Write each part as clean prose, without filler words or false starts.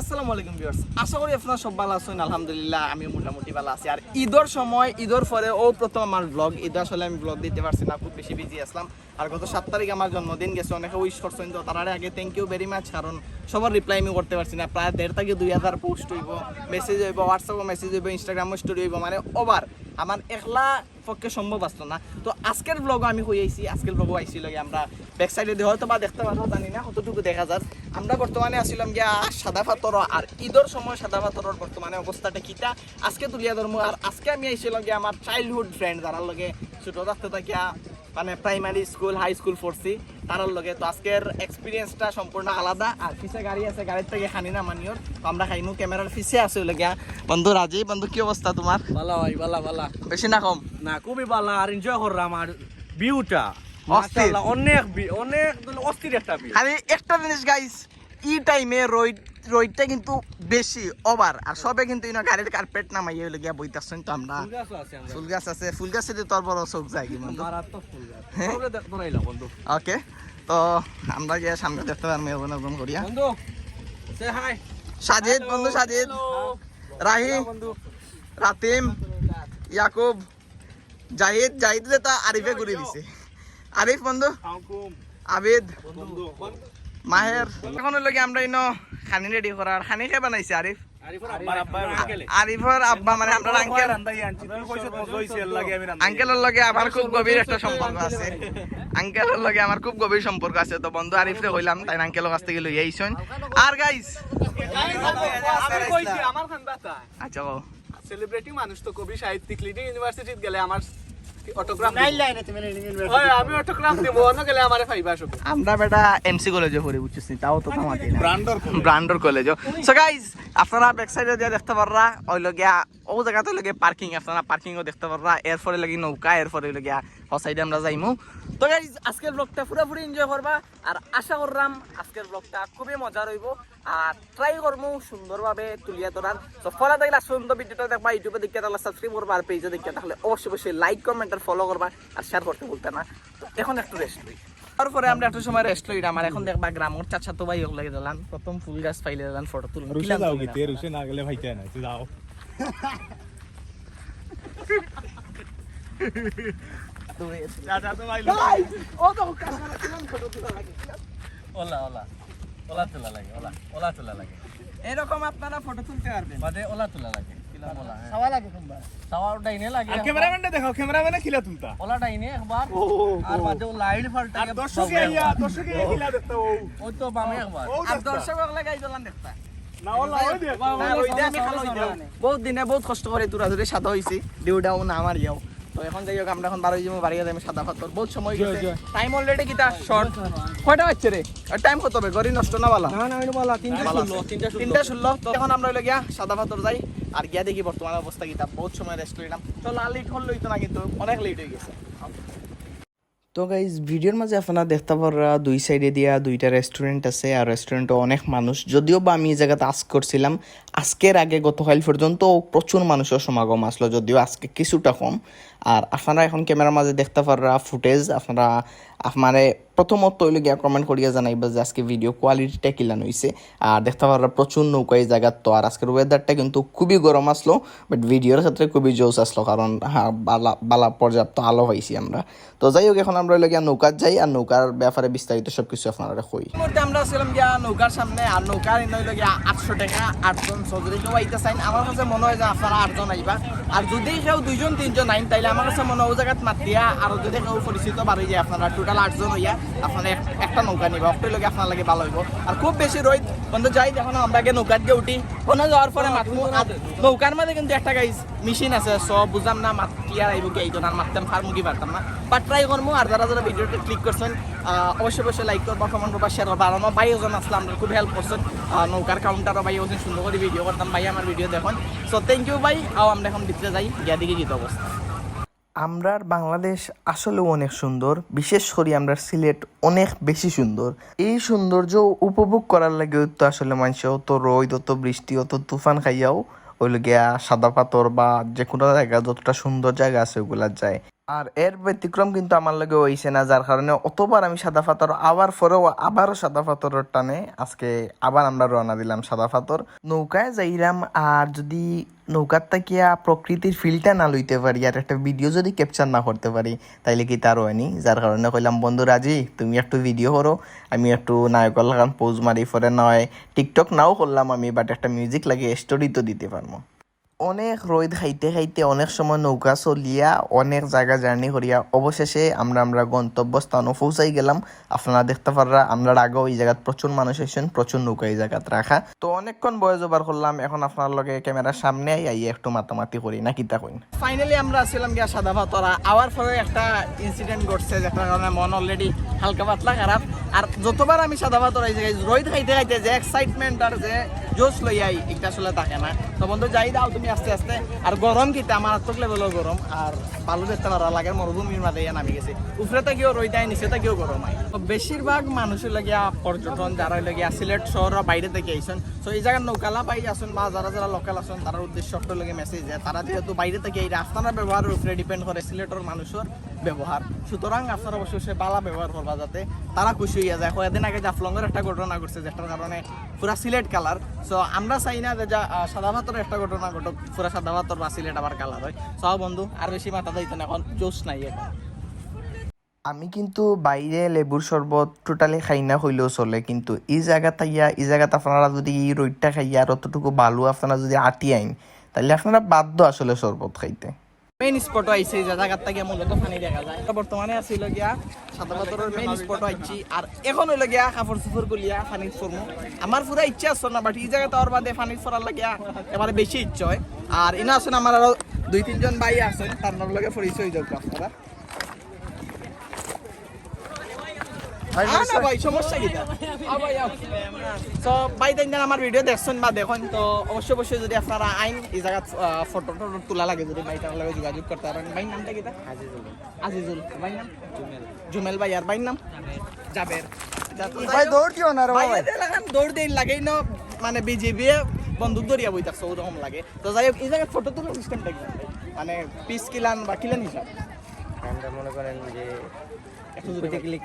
আসসালামু আলাইকুম ভিউয়ার্স, আশা করি আপনারা সব ভালো আছেন। আলহামদুলিল্লাহ আমি মোটামুটি ভালো আছি। আর ঈদের সময়, ঈদের পরে প্রথম আমার ব্লগ, ঈদ আসলে আমি ব্লগ দিতে পারছি না, খুব বেশি বিজি আসলাম। আর গত 7 তারিখ আমার জন্মদিন গেছে, অনেকে উইশ করছেন, তো তার আগে থ্যাংক ইউ ভেরি মাচ। কারণ সবার রিপ্লাই আমি করতে পারছি না, প্রায় 1,500 থেকে 2,000 পোস্ট হইব, মেসেজ হইব, হোয়াটসঅ্যাপও মেসেজ হইব, ইনস্টাগ্রামও স্টোরি হইব, মানে ওভার আমার একলা পক্ষে সম্ভব আসলো না। তো আজকের ব্লগও আমি হয়ে আইছি, আজকের ব্লগও আইছি লাগে আমরা ব্যাক সাইডে দিয়ে হয়তো বা দেখতে পারবো, জানি না কতটুকু দেখা যায়। আমরা বর্তমানে আসছিলাম গিয়া সাদা পাথর, আর ঈদের সময় সাদা পাথরের বর্তমানে অবস্থাটা কিটা আজকে তুলিয়া ধর্ম। আর আজকে আমি আইছিলাম গিয়া আমার চাইল্ডহুড ফ্রেন্ড যারা লগে ছোটো থাকতে থাকিয়া মানে প্রাইমারি স্কুল হাই স্কুল পড়ছি তারার লগে। তো আজকের এক্সপিরিয়েন্সটা সম্পূর্ণ আলাদা। আর পিছে গাড়ি আছে, গাড়ির থেকে খানি না মানিওর, তো আমরা খাইমু। ক্যামেরার পিছে আছে লগিয়া বন্ধু রাজি। বন্ধু কি অবস্থা তোমার? বালা ভাই বালা বেশি না কম? না খুবই বালা। আর এনজয় করলাম। আর ভিউটা অস্থির। মাশাআল্লাহ, অনেক অস্থির একটা ভিউ। খালি একটা জিনিস গাইস, ই টাইমে রোডটা কিন্তু বেশি ওভার। আর সবে কিন্তু গাড়ির কার্পেট নামাইয়ে হইলে গিয়া বইতাছেন। তো আমরা ফুল গাছ আছে, ফুল গাছে দিয়ে তোর বড় চোখ যায় কি বন্ধু। মারাত্মক ফুল গাছ। সবরে দেখতে নাইলা বন্ধু। ওকে, তো আমরা গিয়ে সামনে দেখতে পারবো মেহমান করিয়া। বন্ধু সে হাই। সাজিদ বন্ধু, সাজিদ, রাহি, বন্ধু, রাতিম, ইয়াকুব, জাহিদ। জাহিদ তা আরিফে ঘুরে দিছে। আরিফ বন্ধু, আবিদ, মাহের। এখন লগে আমরা ইনো খানি রেডি করার। খানি কে বানাইছে আরিফ? আরিফের আব্বা মানে আমরা আঙ্কেল। আঙ্কেলের লগে আমার খুব গভীর একটা সম্পর্ক আছে। আঙ্কেলের লগে আমার খুব গভীর সম্পর্ক আছে। তো বন্ধু আরিফরে কইলাম, তাই আঙ্কেলের কাছ থেকে লই আইছন। আর গাইস আমি কইছি আমার খান বাতা আচ্ছা সেলিব্রিটি মানুষ তো কবি সাহিত্যিক লিডিং ইউনিভার্সিটিতে গেলে আমার অটোগ্রাফ নাইলাই না তুমি লিডিং ইউনিভার্সিটি। ওই আমি অটোগ্রাফ দেব, অন্য গেলে আমারে পাইবা সব। আমরা বেটা এমসি কলেজে পড়ি, বুঝছিস নি? তাও তো থামাতি না, ব্রান্ডর কলেজ। সো গাইস আপনারা ব্যাক সাইডে দিয়া দেখতে পাররা, ওই লগিয়া ও জায়গাতে লগে পার্কিং, আপনারা পার্কিংও দেখতে পাররা। এরপরে লাগি নৌকা, এরপরে লগিয়া ও সাইডে আমরা যাইমু। তো গাইস আজকের ব্লগটা পুরোপুরি এনজয় করবা। আর আশা করলাম আজকের ব্লগটা খুবই মজা রইব। আর ট্রাই করবো সুন্দরভাবে তুলিয়া তোলার। তো ফলো থাকলে সুন্দর ভিডিওটা দেখবা, ইউটিউবে দেখতে তাহলে সাবস্ক্রাইব করবা, আর পেজে দেখতে তাহলে অবশ্যই লাইক কমেন্ট আর ফলো করবা, আর শেয়ার করতে ভুলতে না। তো এখন একটু রেস্ট লই, তারপরে আমরা একটু সময় রেস্ট লই। আমার এখন দেখবা গ্রামের চাচা তো ভাই লাগে দিলাম, প্রথম ফুল গাছ পাইলে দিলাম, ফটো তুললাম। রুশে যাও গিতে, রুশে না গেলে ভাইতে না, তুই যাও। চাচা তো ভাই ও তো কাকা তুললাম, ফটো তুলা লাগে। ওলা তোলা লাগে এরকম আপনারা ফটো তুলতে পারবেন। বাদে ওলা তোলা লাগে কিলা বলা হ্যাঁ সাওয়া লাগে তোমরা। সাওয়ার ডাইনে লাগে। আর ক্যামেরাম্যানটা দেখাও, ক্যামেরাম্যানে খিলা তুলতা। ওলা ডাইনে একবার, আর বাদে ও লাইট ফালটা আর দর্শকে খিলা দেখতা ও। ওই তো বামে একবার। আর দর্শক লাগাই দিলাম দেখতা। না ওলা ওই দেখ। বহুত দিনে বহুত কষ্ট করে তোরা ধরে সাদা হয়েছি, ডিউডাও না আমার ইয়াও। তো এখন যাই হোক, আমরা এখন বারোই যাবো, বাড়ি যাবো সাদা পাথর। বহুত সময় গেছে, টাইম অলরেডি কিটা শর্ট। কয়টা বাচ্চা রে? আর টাইম কত হবে? গড়ি নষ্ট না বালা? না না আমি বলা 3:16। তো এখন আমরা হইলো গিয়া সাদা পাথর যাই, আর গিয়া দেখি বর্তমান অবস্থা কিটা। বহুত সময় রেস্ট করলাম, তো লেট হল না, কিন্তু অনেক লেট হয়ে গেছে। তো গাইজ ভিডিওর মাঝে আপনারা দেখতে পারা দুই সাইডে দিয়া দুইটা রেস্টুরেন্ট আছে, আর রেস্টুরেন্টে অনেক মানুষ। যদিও বা আমি এই জায়গাতে আজ করছিলাম, আজকের আগে গতকাল পর্যন্ত প্রচুর মানুষের সমাগম আসলো, যদিও আজকে কিছুটা কম। আর আপনারা এখন ক্যামেরার মাঝে দেখতে পারা ফুটেজ, আপনারা মানে প্রথমত হইলে গিয়া কমেন্ট করিয়া জানাইবা যে আজকে ভিডিও কোয়ালিটিটা কিলান হয়েছে। আর দেখতে পারা প্রচুর নৌকা এই জায়গার। তো আর আজকের ওয়েদারটা কিন্তু খুবই গরম আসলো, বাট ভিডিওর ক্ষেত্রে খুবই জোস আসলো, কারণ বালা পর্যাপ্ত আলো পাইছি আমরা। তো যাই হোক, এখন আমরা হইলে গিয়া নৌকার যাই, আর নৌকার ব্যাপারে বিস্তারিত সবকিছু আপনারা কই। মুহূর্তে আমরা ছিলাম গিয়া নৌকার সামনে, আর নৌকার হইলে গিয়া 800 টাকা 8জন। চৌধুরী কেউ আইতে চাইন, আমার কাছে মনে হয় যে আপনারা 8জন আইবা। আর যদি কেউ 2জন 3জন আইন, তাইলে আমার কাছে মনে হয় জায়গাত মাত দিয়া, আর যদি কেউ পরিচিত বাড়ি যায়, আপনারা টোটাল 8জন হইয়া আপনারা একটা নৌকা নিবা। অক্টোর লগে আপনার লাগে ভালো হইব। আর খুব বেশি রোদ বন্ধু যাই, এখন আমরা গিয়ে নৌকার দিয়ে উঠি। কোনো যাওয়ার পরে মাতমু। নৌকার মাঝে কিন্তু একটা গাইজ মেশিন আছে, সব বুঝাম না মাত ক্লিয়ার আইব কি আইতো না, মারতাম ফার্মুকি পারতাম না, বাট ট্রাই করবো। আর যারা যারা ভিডিওটা ক্লিক করছেন অবশ্যই লাইক করবা, কমেন্ট করবা, শেয়ার করবা। আর আমার ভাই ওজন আসলে আমরা খুব হেল্প করছেন, নৌকার কাউন্টারও ভাই ওজন সুন্দর করে ভিডিও করতাম, ভাই আমার ভিডিও দেখুন। সো থ্যাংক ইউ ভাই। আমরা এখন ভিতরে যাই, গিয়া দিকে গীত অবস্থা। আমরার বাংলাদেশ আসলে অনেক সুন্দর, বিশেষ করে আমরা সিলেট অনেক বেশি সুন্দর। এই সৌন্দর্য উপভোগ করার লাগে তো আসলে মানুষ অত রোদ, অত বৃষ্টি, অত তুফান খাইয়াও ওই গিয়া সাদা পাথর বা যে কোনো জায়গা যতটা সুন্দর জায়গা আছে ওগুলা যায়। আর এর ব্যতিক্রম কিন্তু আমার লগে হইছে না, যার কারণে অতবার আমি সাদা পাথর আবার পরেও আবারও সাদা পাথরের টানে আজকে আবার আমরা রওনা দিলাম সাদা পাথর। নৌকায় যাইলাম, আর যদি নৌকার তাকিয়া প্রকৃতির ফিলটা না লইতে পারি আর একটা ভিডিও যদি ক্যাপচার না করতে পারি তাইলে কি তার হয়নি। যার কারণে কইলাম বন্ধু রাজি তুমি একটু ভিডিও করো, আমি একটু নায়কর লাগান পোজ মারি, পরে নয় টিকটক নাও করলাম আমি, বাট একটা মিউজিক লাগিয়ে স্টোরি তো দিতে পারবো। অনেক রোদ খাইতে খাইতে অনেক সময় নৌকা চলিয়া অনেক জায়গা জার্নি করিয়া অবশেষে আমরা গন্তব্যস্থানও পৌঁছাই গেলাম। আপনারা দেখতে পাররা আমরা আগেও এই জায়গায় প্রচুর মানুষ হয়েছেন, প্রচুর নৌকা এই জায়গাত রাখা। তো অনেকক্ষণ বয়স ওভার করলাম, এখন আপনার লগে ক্যামেরার সামনে আই একটু মাতামাতি করি না কিতা কইন। ফাইনালি আমরা আসছিলাম গিয়া সাদা পাথরা, আওয়ার পরে একটা ইনসিডেন্ট ঘটছে যেটার কারণে মন অলরেডি হালকা পাতলা খারাপ। আর যতবার আমি সাদা পাথর এই জায়গায় রোদ খাইতে খাইতে যে এক্সাইটমেন্ট আর যে জোশ লইয়াই এটা আসলে থাকে না। তো বন্ধু যাই দাও তুমি আস্তে আস্তে। আর গরম কিতা মারাত্মক লেভেলের গরম, আর বালু দেখতে পারা লাগে মরুভূমির মাঝে নামি গেছে, উপরে থেকেও রোদ হয় নিচে থেকেও গরম হয়। তো বেশিরভাগ মানুষের লাগিয়া পর্যটন যারা লাগিয়া সিলেট শহরের বাইরে থেকে আইসন, তো এই জায়গার নৌকালা পাই আসুন বা যারা যারা লোকাল আসুন তার উদ্দেশ্য একটা লাগে মেসেজ দেয় তারা যেহেতু বাইরে থেকে এই রাস্তার ব্যবহারের উপরে ডিপেন্ড করে সিলেটের মানুষের ব্যবহার, সুতরাং আপনারা অবশ্যই বালা ব্যবহার করবা যাতে তারা খুশি হইয়া যায়। কয়েকদিন আগে জাফলংয়ের একটা ঘটনা ঘটছে যেটার কারণে পুরা সিলেট কালার। সো আমরা চাই না যে সাদা ভাতর একটা ঘটনা ঘটক পুরা সাদা ভাতর বা সিলেট আবার কালার হয়। সব বন্ধু আর বেশি মাথা দিতে না, এখন জোশ নাই এখন। আমি কিন্তু বাইরে লেবুর শরবত টোটালি খাই না হইলেও চলে, কিন্তু এই জায়গাতে আপনারা যদি এই রোদটা খাইয়া আর অতটুকু বালু আপনারা যদি আটি আইন তাহলে আপনারা বাধ্য আসলে শরবত খাইতে। মেইন স্পটও আইছে যে জায়গার থেকে মূলত পানি দেখা যায়। বর্তমানে আছিল গিয়া সাদা পাথরের মেইন স্পটও আইছি, আর এখন হইল গিয়া কাপড় চুপড় গুলিয়া পানিত ফরমু। আমার পুরা ইচ্ছা আছে না, বাট এই জায়গাতে আর বাদে পানিত ফরার লাগিয়া এবারে বেশি ইচ্ছা হয়। আর ইনা আছেন আমার আরো 2-3 জন ভাই আছেন, তার লগে পরিচয় হয়ে যাবে আপনারা। আমার ভিডিও দেখছেন বা দেখুন তো অবশ্যই যদি আপনারা আইন এই জায়গা ফটো তোলা লাগে যদি ভাই তার লগে যোগাযোগ করতে পারেন। ভাই নামটা কি? আজিজুল। ভাই নাম জুমেল ভাই, আর ভাই নাম জাবের। ভাই দৌড় দিও না রে ভাই, দৌড় দেই লাগেই না, মানে বিজেপি বন্দুক ধরিয়া বই থাকছে ওরকম লাগে। তো যাই হোক এই জায়গায় ফটো তোলার সিস্টেমটা কি, মানে পিস কিলান বা কিলান হিসাব আমরা মনে করেন যে প্রতি ক্লিক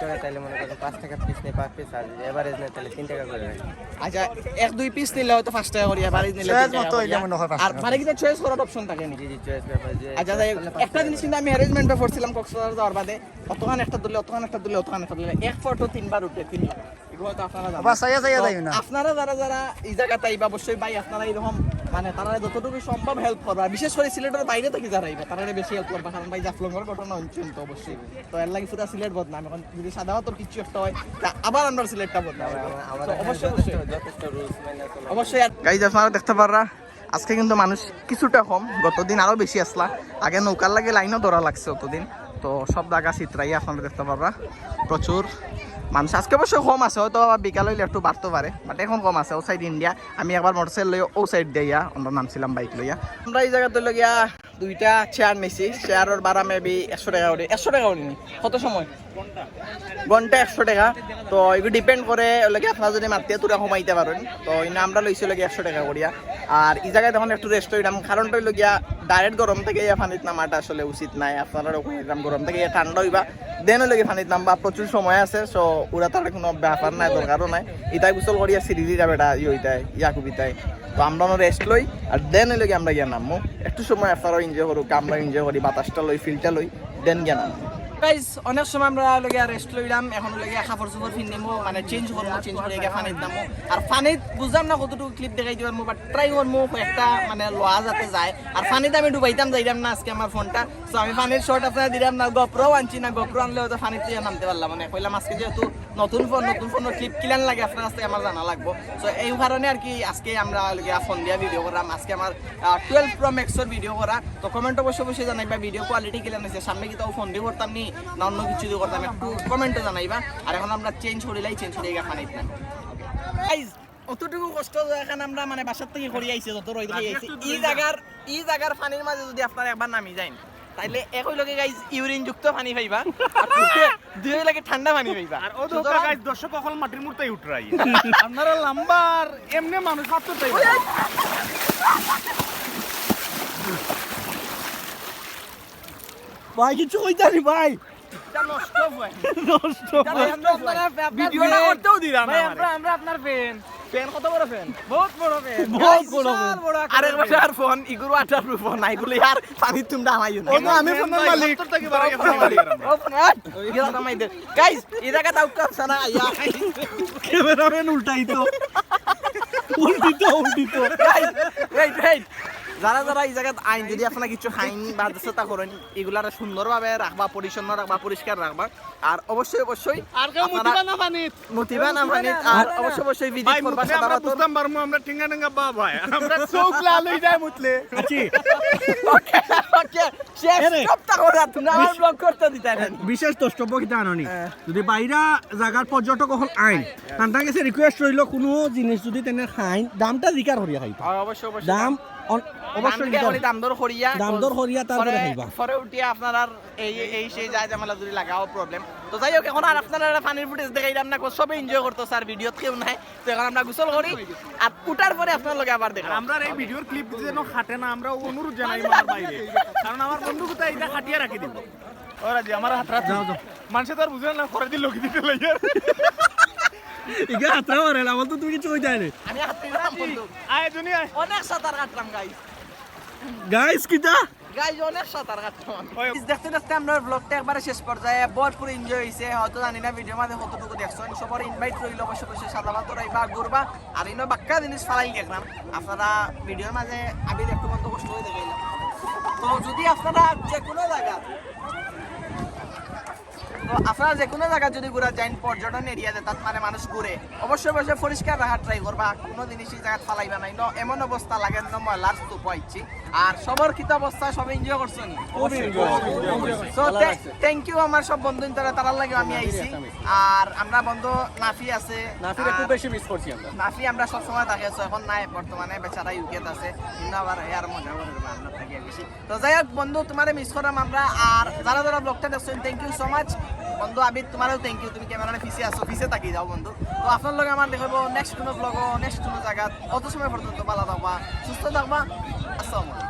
করে তাহলে মনে করেন 5 টাকা পিস নেই, 5 পিস আর এভারেজ নেই তাহলে 3 টাকা করে। আচ্ছা 1-2 পিস নিলে হয়তো 5 টাকা করে, এভারেজ নিলে 3 টাকা করে। আর মানে কি চয়েস করার অপশন থাকে নি? জি চয়েস ব্যাপার যে আচ্ছা যাই হোক, একটা জিনিস কিন্তু আমি অ্যারেঞ্জমেন্টে পড়ছিলাম কক্সবাজার যাওয়ার বাদে, অতখান একটা দিলে এক ফটো 3 বার উঠে 3 লাখ। এগুলো তো আপনারা জানেন। আপনারা যারা এই জায়গাতে আইবা অবশ্যই ভাই আপনারা এরকম মানে তারা যতটুকু সম্ভব হেল্প করবা, বিশেষ করে সিলেটের বাইরে থেকে যারা আইবা তারা বেশি হেল্প করবা, কারণ ভাই জাফলংয়ের ঘটনা হচ্ছে তো অবশ্যই। তো এর লাগে পুরো সিলেট বদনাম, এখন যদি সাদা ভাতর কিছু একটা হয় আবার আমরা সিলেটটা বদনাম। অবশ্যই গাইজ আপনারা দেখতে পাররা আজকে কিন্তু মানুষ কিছুটা কম, গতদিন আরো বেশি আসলা। আগে নৌকার লাগে লাইনও ধরা লাগছে অতদিন, তো সব জায়গা চিত্রাই আপনারা দেখতে পারবা প্রচুর মানুষ। আজকে অবশ্য কম আছে, হয়তো বিকাল হইলে একটু বাড়তে পারে, বাট এখন কম আছে। ও সাইড ইন্ডিয়া আমি একবার মোটরসাইকেল লইয়া ও সাইড দিয়া আমরা নামছিলাম বাইক লইয়া। আমরা এই জায়গাতে লগিয়া 2টা চেয়ার নিছি, চেয়ারের ভাড়া মেবি 100 টাকা করে। 100 টাকা করে নি কত সময়? ঘন্টা 100 টাকা। তো এগুলো ডিপেন্ড করে লাগে আপনারা যদি মাতিয়া তোরা কমাইতে পারেন। তো ইনা আমরা লইছি লাগে 100 টাকা করিয়া। আর এই জায়গায় তখন একটু রেস্ট হইলাম, কারণটা হইল গিয়া ডাইরেক্ট গরম থেকে পানিত নামাটা আসলে উচিত নাই। আপনারা ওখানে গরম থেকে ঠান্ডা হইবা দেন হইলে পানিত নামবা, প্রচুর সময় আছে। সো ওরা তার কোনো ব্যাপার নাই, দরকারও নাই। ইটাই গোসল করিয়া সিরিজি যাবে এটা ইটাই ইয়াকুবিতাই। তো আমরা রেস্ট লই আর দেন হইলে আমরা গিয়া নামবো। একটু সময় আপনারাও এনজয় করুক, আমরা এনজয় করি, বাতাসটা লই, ফিলটা লই, দেন গিয়া নামবো। গাইজ অনেক সময় আমরা লগিয়া রেস্ট লইলাম, এখন লগিয়া কাপড় চোপড় পিন্ধিমো, মানে চেঞ্জ করবো, চেঞ্জ করে গিয়ে পানিত নামো। আর পানিত বুঝলাম না কতটুকু ক্লিপ দেখাই দিবার মো, বাট ট্রাই করবো একটা মানে লোয়া যাতে যায়। আর পানিতে আমি ডুবাইতাম যাইলাম না আজকে আমার ফোনটা, তো আমি পানির শর্ট আপনারা দিলাম না, গোপ্রও আনছি না, গোপ্রো আনলে হয়তো পানিতে নামতে পারলাম। মানে কইলাম আজকে যেহেতু নতুন ফোনের ক্লিপ কিলান লাগে আপনার কাছ থেকে আমার জানা লাগবো। সো এই কারণে আর কি আজকে আমরা ফোন দিয়া ভিডিও করলাম। আজকে আমার 12 Pro Max-এর ভিডিও করা। তো কমেন্ট অবশ্যই জানাইবা ভিডিও কোয়ালিটি কিলান হয়েছে, সামনে কি তাও ফোন দিয়ে করতাম নি না অন্য কিছু দিয়ে করতাম, একটু কমেন্টে জানাইবা। আর এখন আমরা চেঞ্জ করিলাই, চেঞ্জ করে গিয়ে পানিতে নামবো। গাইজ অতটুকু কষ্ট এখন আমরা মানে বাসার থেকে করি আইছি, যত রই থেকে আইছি এই জায়গার পানির মাঝে যদি আপনারা একবার নামি যান তাইলে একই লগে গাইজ ইউরিন যুক্ত পানি পাইবা, দুই লাগে ঠান্ডা পানি পাইবা। আর ও তো গাইজ দর্শক কখন মাটির মূর্তাই উঠরাই আপনারা লাম্বার এমনি মানুষ মাত্র চাই। ভাই কিছু কইতানি ভাই নষ্ট হয় নষ্ট ভিডিওটা করতেও দিলাম না আমরা আপনার ফ্যান ফ্যান কত বড় ফ্যান বহুত বড় ফ্যান বহুত বড় আরে বছর ফোন ইগুলো আটার ফোন নাই গুলো আর পানি তোমরা আমাইও না আমি ফোনের মালিক গাইস এই জায়গা দাও কাছে না আয়া ক্যামেরাম্যান উল্টাইতো উল্টিতো রাইট যারা যারা এই জায়গায় আইন যদি আপনারা কিছু খাইন বা চেষ্টা করেন এগুলা সুন্দরভাবে রাখবা পরিচ্ছন্ন রাখবা পরিষ্কার রাখবা আর অবশ্যই আর কেউ মুতিবা না পানিত মুতিবা না পানিত আর অবশ্যই ভিজিট ভাই করবা মুতলে সাদা আমরা পাথর বুঝতাম পারমু আমরা টিঙ্গা টিঙ্গা বা ভাই আমরা চোখ লাল হয়ে যায় মুতলে আছি ওকে শেষ সপ্তাহ করে তুমি আমার ব্লগ করতে দিতে না বিশেষ দ্রষ্টব্য কিটা আননি যদি বাইরা জায়গার পর্যটক হল আইন তান্তার কাছে রিকোয়েস্ট রইল কোনো জিনিস যদি তেনে খাইন দামটা জিকার হরিয়া খাইতো অবশ্যই দাম অবশ্যই দাম দর করিয়া দাম দর হরিয়া তারপরে খাইবা পরে উঠিয়া আপনার আর এই সেই যায় জামালা যদি লাগাও প্রবলেম তো যাই হোক এখন আর আপনারা পানির ফুটেজ দেখাইলাম না সবে এনজয় করতো স্যার ভিডিওত কেউ নাই তো এখন আমরা গোসল করি আর উঠার পরে আপনার লগে আবার দেখাম আমরা এই ভিডিওর ক্লিপ যেন খাটে না আমরা অনুরোধ জানাই আমার বাইরে কারণ আমার বন্ধু কোথায় এটা খাটিয়ে রাখি দিব ওরা যে আমার হাত রাত মানুষে তো আর বুঝে না করে দিল কি দিতে লাগে ইগা হাতরা মারে আমার তো তুমি কিছু কই যায় না আমি হাত দিলাম বন্ধু আয় দুনি আয় অনেক সাঁতার কাটলাম গাইস গাইস কিটা গাইস অনেক সাঁতার কাটলাম দেখতে দেখতে আমরা ব্লগটা একবারে শেষ পর্যায়ে ভরপুর এনজয় হয়েছে হয়তো জানি না ভিডিও মাঝে কতটুকু দেখছেন সবার ইনভাইট রইল অবশ্যই সাদা ভাত রাইবা ঘুরবা আর ইনো বাক্কা জিনিস ফালাই দেখলাম আপনারা ভিডিওর মাঝে আমি একটু মতো কষ্ট হয়ে দেখাইলাম তো যদি আপনারা যে কোনো জায়গা তো আপনারা যে কোনো জায়গা যদি ঘুরা যান পর্যটন এরিয়াতে তাত মানে মানুষ ঘুরে অবশ্যই পরিষ্কার রাখার ট্রাই করবা কোনো জিনিসই জায়গা ফালাইবা নাই ন এমন অবস্থা লাগে না ময়লার স্তূপ হইছি আর সবার কিতা অবস্থা সবাই এনজয় করছো নি সো থ্যাংক ইউ আমার সব বন্ধু তারার লাগে আমি আইছি আর আমরা বন্ধু নাফি আছে নাফিরে খুব বেশি মিস করছি আমরা নাফি আমরা সব সময় থাকি আছো এখন নাই বর্তমানে বেচারা ইউকেত আছে কিন্তু আবার আর মজা করে আমরা থাকি বেশি তো যাই হোক বন্ধু তোমারে মিস করাম আমরা আর যারা যারা ব্লগটা দেখছেন থ্যাংক ইউ সো মাচ বন্ধু আবিদ তোমারও থ্যাংক ইউ তুমি ক্যামেরাতে পিছিয়ে আসো পিছিয়ে তাকিয়ে যাও বন্ধু তো আপনার লগে আমার দেখাবো নেক্সট কোনো ব্লগও নেক্সট কোনো জায়গা অত সময় পর্যন্ত ভালো থাকবা সুস্থ থাকবা আসসালামু আলাইকুম